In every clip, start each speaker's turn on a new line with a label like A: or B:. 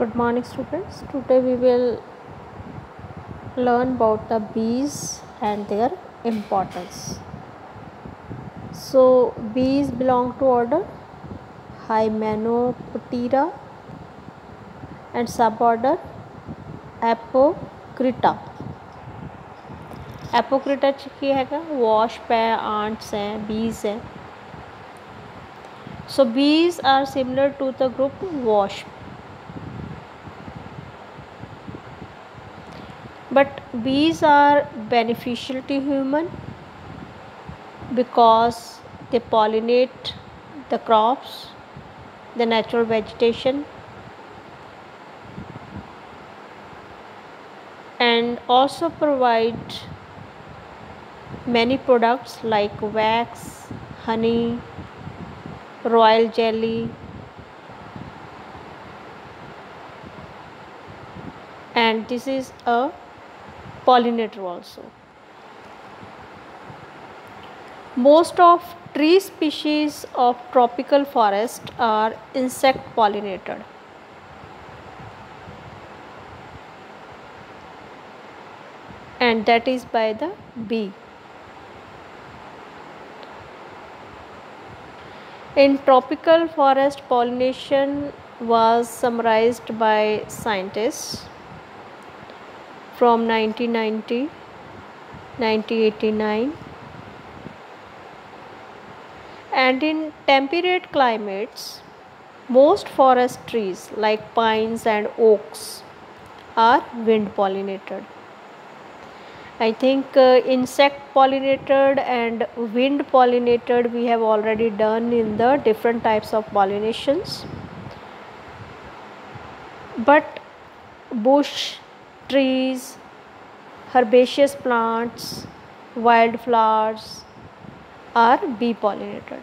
A: Good morning students. Today we will learn about the bees and their importance. So bees belong to order Hymenoptera and suborder Apocrita. Apocrita की हैगा wasp है, ants हैं, bees हैं. So bees are similar to the group wasp. But bees are beneficial to human because they pollinate the crops, the natural vegetation, and also provide many products like wax, honey, royal jelly, and this is a pollinator also. Most of tree species of tropical forest are insect pollinated. And that is by the bee. In tropical forest, pollination was summarized by scientists from 1990, 1989. And in temperate climates, most forest trees like pines and oaks are wind pollinated. I think insect pollinated and wind pollinated we have already done in the different types of pollinations. But bush, trees, herbaceous plants, wildflowers are bee pollinated.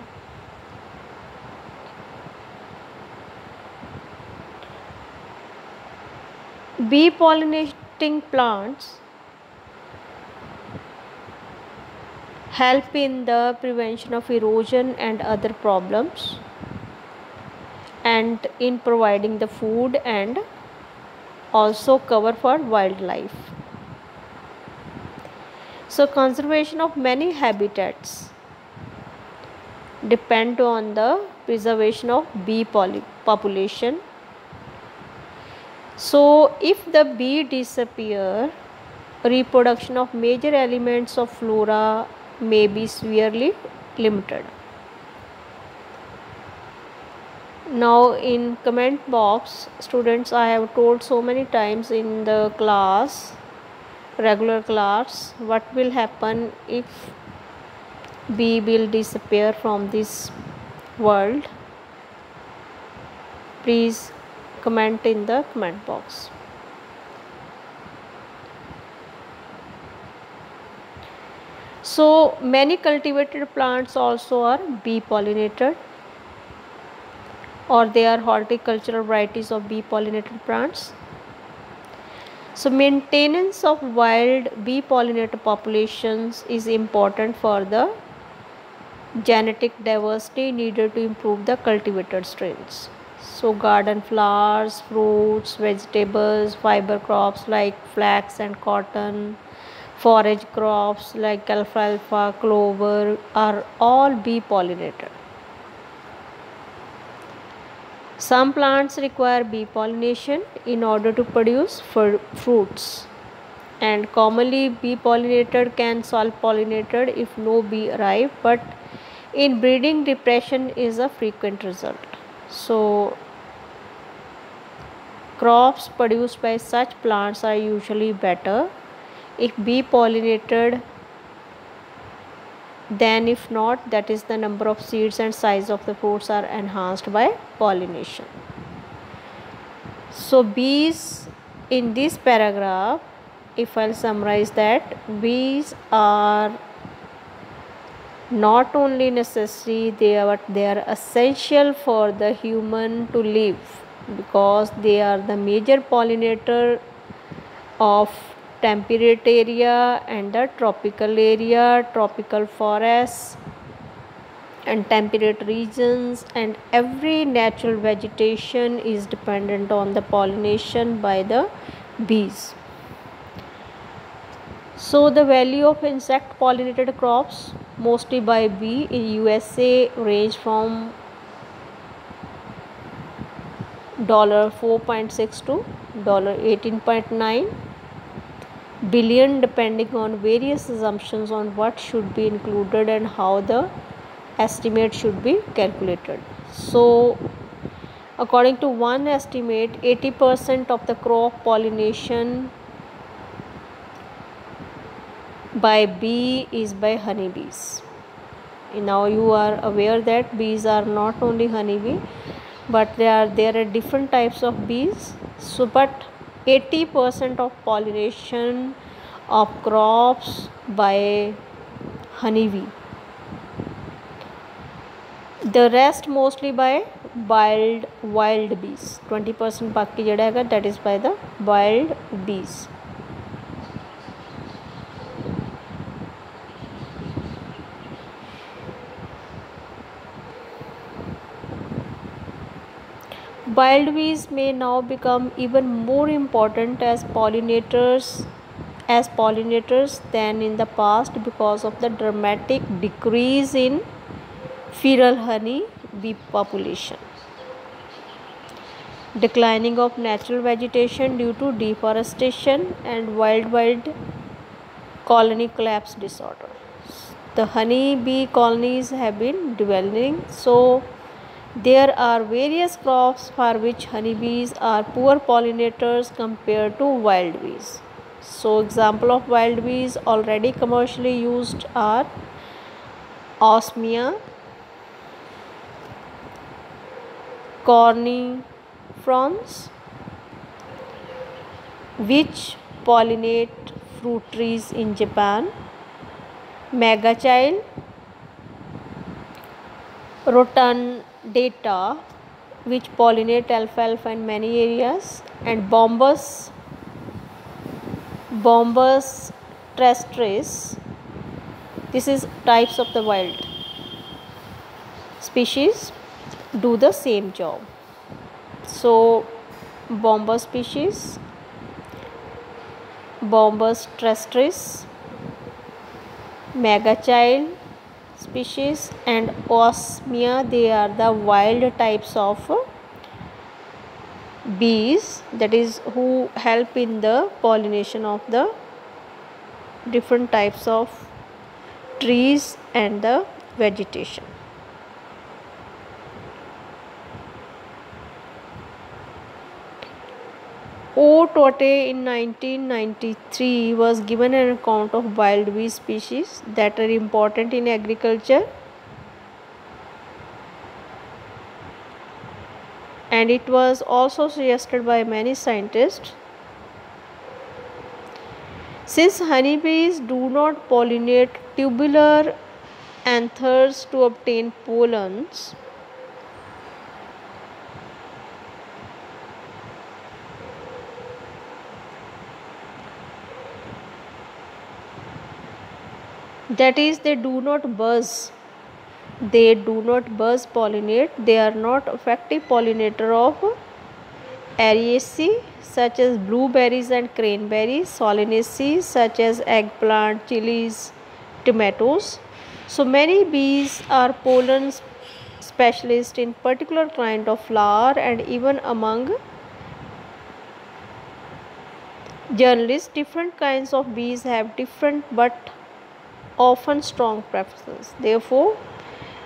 A: Bee pollinating plants help in the prevention of erosion and other problems, and in providing the food and also cover for wildlife. So conservation of many habitats depend on the preservation of bee population. So if the bee disappear, reproduction of major elements of flora may be severely limited. Now in comment box, students, I have told so many times in the class, regular class, what will happen if bee will disappear from this world. Please comment in the comment box. So many cultivated plants also are bee pollinated, or they are horticultural varieties of bee pollinated plants. So maintenance of wild bee pollinator populations is important for the genetic diversity needed to improve the cultivated strains. So garden flowers, fruits, vegetables, fiber crops like flax and cotton, forage crops like alfalfa, clover are all bee pollinated. Some plants require bee pollination in order to produce fruits, and commonly bee pollinated can self-pollinated if no bee arrive, but in breeding depression is a frequent result. So crops produced by such plants are usually better if bee pollinated than if not, that is the number of seeds and size of the fruits are enhanced by pollination. So bees, in this paragraph, if I'll summarize that, bees are not only necessary, they are essential for the human to live, because they are the major pollinator of temperate area and the tropical area, tropical forests, and temperate regions, and every natural vegetation is dependent on the pollination by the bees. So the value of insect pollinated crops mostly by bee in USA range from $4.6 to $18.9 billion, depending on various assumptions on what should be included and how the estimate should be calculated. So according to one estimate, 80% of the crop pollination by bee is by honeybees. Now you are aware that bees are not only honeybee, but there are different types of bees. So but 80% of pollination of crops by honeybee, the rest mostly by wild bees. 20% बाकी जड़ा है that is by the wild bees. Wild bees may now become even more important as pollinators than in the past because of the dramatic decrease in feral honey bee population, declining of natural vegetation due to deforestation, and wild colony collapse disorder. The honey bee colonies have been dwindling, so there are various crops for which honeybees are poor pollinators compared to wild bees. So example of wild bees already commercially used are Osmia, cornifrons, which pollinate fruit trees in Japan, Megachild, Rotundata, which pollinate alfalfa in many areas, and Bombus terrestris. This is types of the wild species do the same job. So Bombus species, Bombus terrestris, Megachild species, and Osmia, they are the wild types of bees, that is who help in the pollination of the different types of trees and the vegetation. O. Tote in 1993 was given an account of wild bee species that are important in agriculture, and it was also suggested by many scientists. Since honeybees do not pollinate tubular anthers to obtain pollens, that is they do not buzz pollinate, they are not effective pollinator of Ariaceae such as blueberries and cranberries, Solanaceae such as eggplant, chilies, tomatoes. So many bees are pollen specialists in particular kind of flower, and even among journalists, different kinds of bees have different but often strong preferences. Therefore,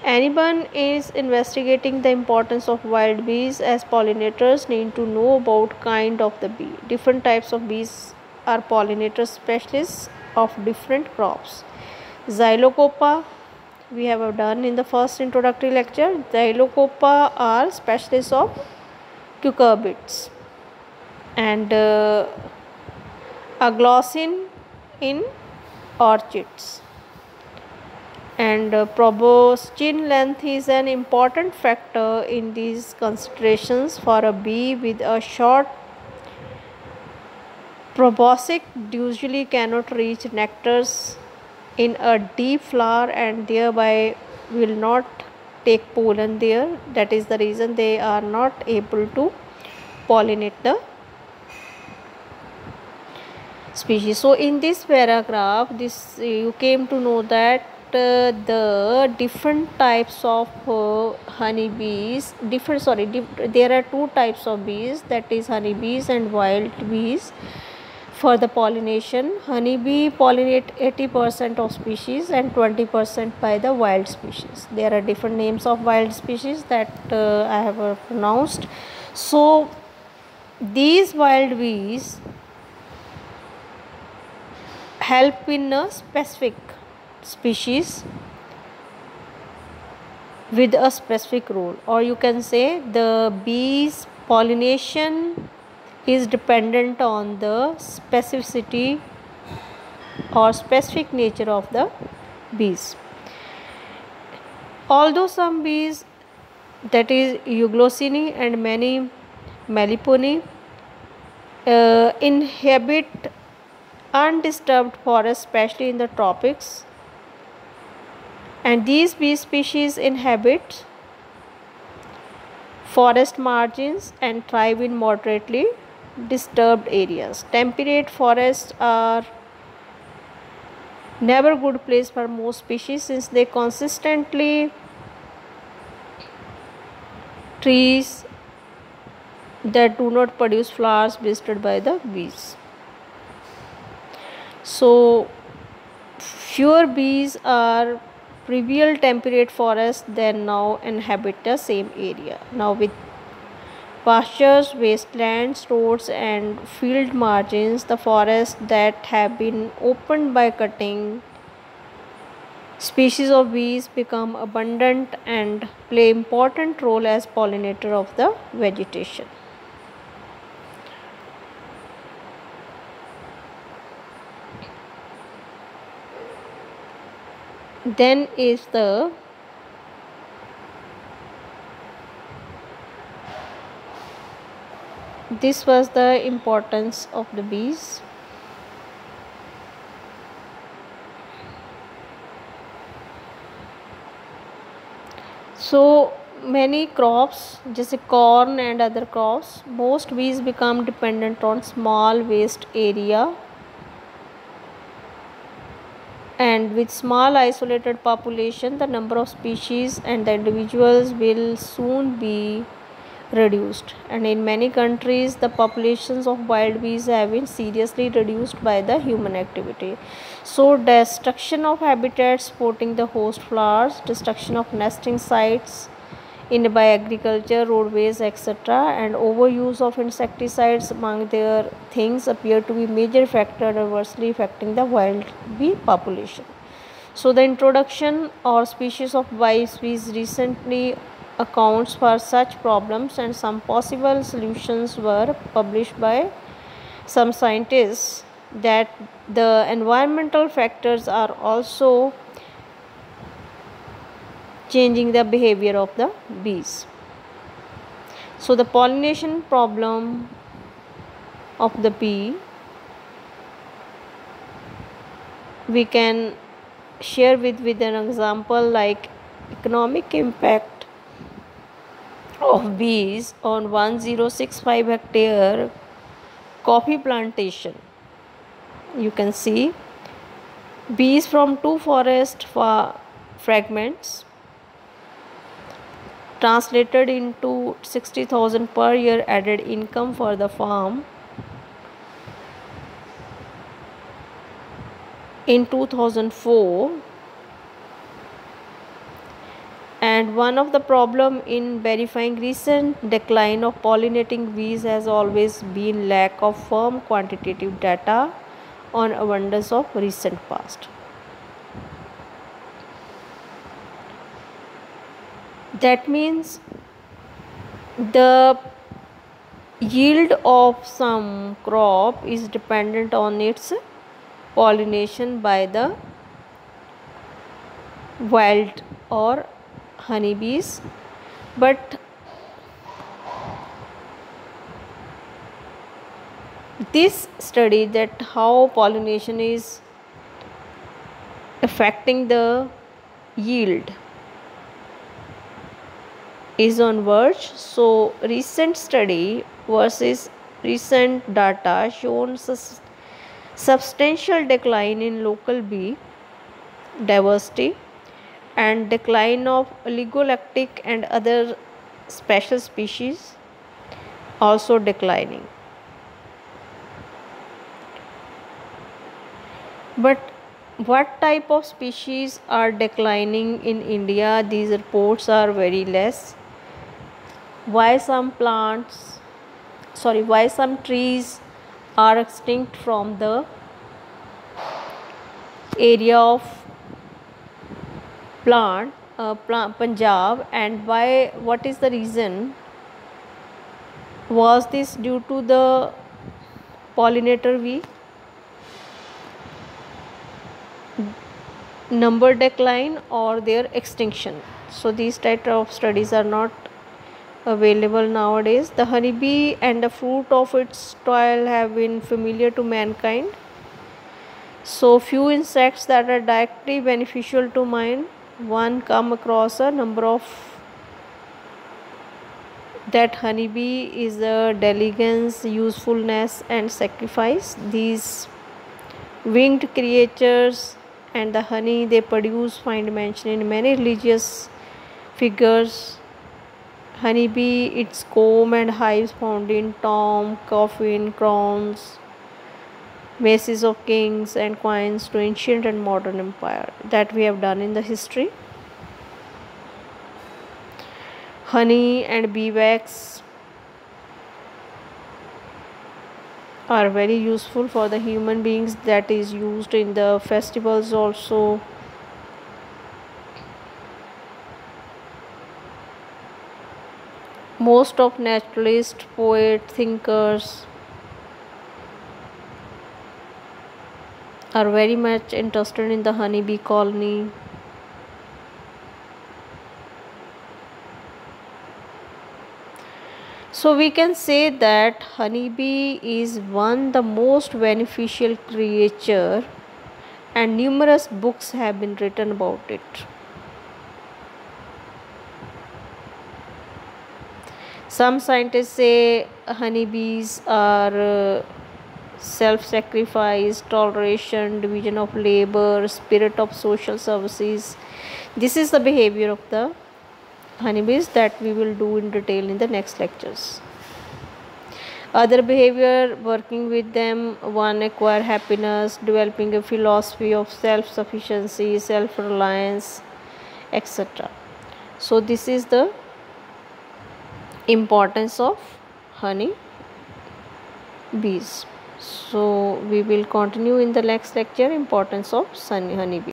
A: anyone is investigating the importance of wild bees as pollinators need to know about kind of the bee. Different types of bees are pollinator specialists of different crops. Xylocopa, we have done in the first introductory lecture. Xylocopa are specialists of cucurbits, and aglausin in orchids. And proboscis length is an important factor in these considerations. For a bee with a short proboscis usually cannot reach nectars in a deep flower and thereby will not take pollen there. That is the reason they are not able to pollinate the species. So in this paragraph, this you came to know that the different types of honeybees there are two types of bees, that is honeybees and wild bees. For the pollination, honeybee pollinate 80% of species and 20% by the wild species. There are different names of wild species that I have pronounced. So these wild bees help in a specific species with a specific role, or you can say the bees pollination is dependent on the specificity or specific nature of the bees. Although some bees, that is Euglossini and many Meliponi, inhabit undisturbed forests, especially in the tropics, and these bee species inhabit forest margins and thrive in moderately disturbed areas. Temperate forests are never good place for most species, since they consistently trees that do not produce flowers visited by the bees. So fewer bees are prevail temperate forests than now inhabit the same area. Now with pastures, wastelands, roads and field margins, the forests that have been opened by cutting, species of bees become abundant and play important role as pollinator of the vegetation. Then is this was the importance of the bees. So many crops, just corn and other crops, most bees become dependent on small waste area, and with small isolated population, the number of species and the individuals will soon be reduced, and in many countries the populations of wild bees have been seriously reduced by the human activity. So destruction of habitats supporting the host flowers, destruction of nesting sites in by agriculture, roadways, etc., and overuse of insecticides among their things appear to be major factor adversely affecting the wild bee population. So the introduction or species of wild bees recently accounts for such problems, and some possible solutions were published by some scientists that the environmental factors are also changing the behavior of the bees. So the pollination problem of the bee we can share with an example like economic impact of bees on 1065 hectare coffee plantation. You can see bees from two forest fragments translated into 60,000 per year added income for the farm in 2004. And one of the problem in verifying recent decline of pollinating bees has always been lack of firm quantitative data on abundance of recent past. That means the yield of some crop is dependent on its pollination by the wild or honeybees, but this study that how pollination is affecting the yield is on verge. So recent study versus recent data shown substantial decline in local bee diversity and decline of oligolactic and other special species also declining. But what type of species are declining in India? These reports are very less. Why some why some trees are extinct from the area of Punjab, and why? What is the reason? Was this due to the pollinator bee number decline or their extinction? So these type of studies are not available nowadays. The honeybee and the fruit of its toil have been familiar to mankind. So few insects that are directly beneficial to man. One come across a number of that honeybee is a diligence, usefulness and sacrifice. These winged creatures and the honey they produce find mention in many religious figures. Honeybee, its comb and hives found in tomb, coffin, crowns, maces of kings and coins to ancient and modern empire that we have done in the history. Honey and bee wax are very useful for the human beings, that is used in the festivals also. Most of naturalists, poets, thinkers are very much interested in the honeybee colony. So we can say that honeybee is one the most beneficial creature and numerous books have been written about it. Some scientists say honeybees are self-sacrifice, toleration, division of labor, spirit of social services. This is the behavior of the honeybees that we will do in detail in the next lectures. Other behavior working with them: one, acquire happiness, developing a philosophy of self-sufficiency, self-reliance, etc. So this is the importance of honey bees. So we will continue in the next lecture importance of honey bee.